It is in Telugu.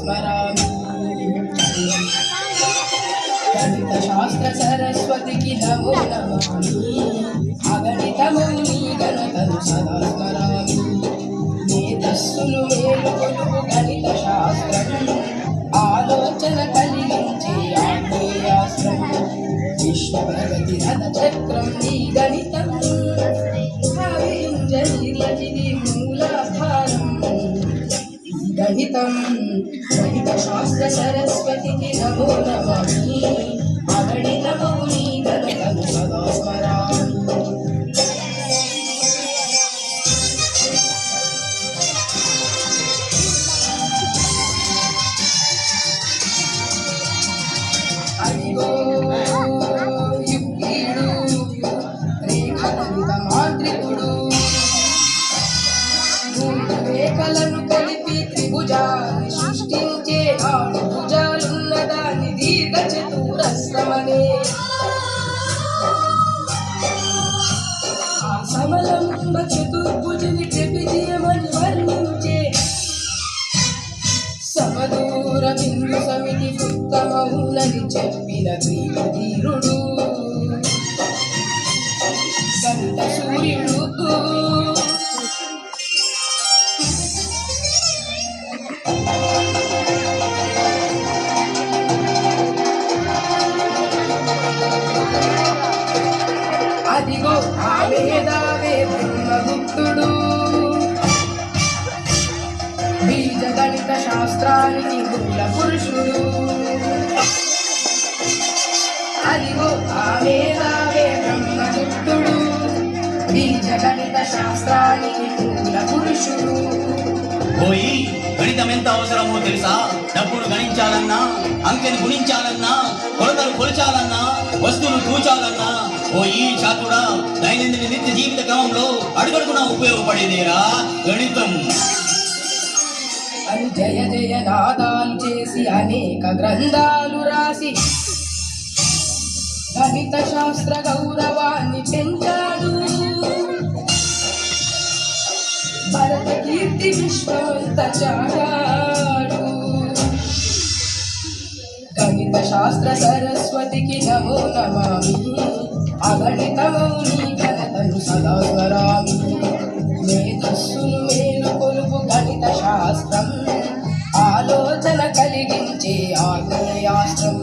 స్మరామి గణిత శాస్త్ర సరస్వతికి నమో నమామి అగణితమౌని గణతను సదా స్మరామి మేధస్సును మేలుకొలుపు గణిత శాస్త్రం ఆలోచన కలిగించే ఆగ్నేయాస్త్రం విశ్వ ప్రగతి రథ చక్రం నీ గణితం భావించనిర్లజిది మూలాధారం గణితం గణిత శాస్త్ర సరస్వతికి నమో నమామి అగణితమౌని గణతను సదా స్మరామి అదిగో యుక్తిడు రేఖలనిత మాంత్రికుడు మూడు రేఖలను కలిపి త్రిభుజాన్ని సృష్టించే ఆరు భుజాలున్న దాన్ని దీర్ఘ చతురస్రమనే ఆ సమలంబ చతుర్భుజుని త్రిభుజమని వర్ణించే సమదూర బిందు సమితి ఉత్తమౌనని చెప్పిన ధీరుడు గణిత సూర్యుడు అదిగో ఆ వేదావే బ్రహ్మగుప్తుడు బీజ గణిత శాస్త్రానికి మూల పురుషుడు అదిగో ఆ వేదావే బ్రహ్మగుప్తుడు బీజ గణిత శాస్త్రానికి మూల పురుషుడు పోయి గణితం ఎంత అవసరమో తెలుసా? డబ్బును గణించాలన్నా, అంకెను గుణించాలన్నా, కొలతలు కొలిచాలన్నా, వస్తువులు తూచాలన్నా పోయి చాతుడా దైనందిన నిత్య జీవిత క్రమంలో అడుగడుగునా ఉపయోగపడేదేరా గణితం. అని జయ జయ నాదాలు చేసి అనేక గ్రంథాలు రాసి గణిత శాస్త్ర గౌరవాన్ని పెంచాడు. భరత కీర్తి విశ్వమంత చాటాడు. గణిత శాస్త్ర సరస్వతికి నమో నమామి అగణితమౌని గణతను సదా స్మరామి మేధస్సును మేలుకొలుపు గణిత శాస్త్రం ఆలోచన కలిగించే ఆగ్నేయాస్త్రం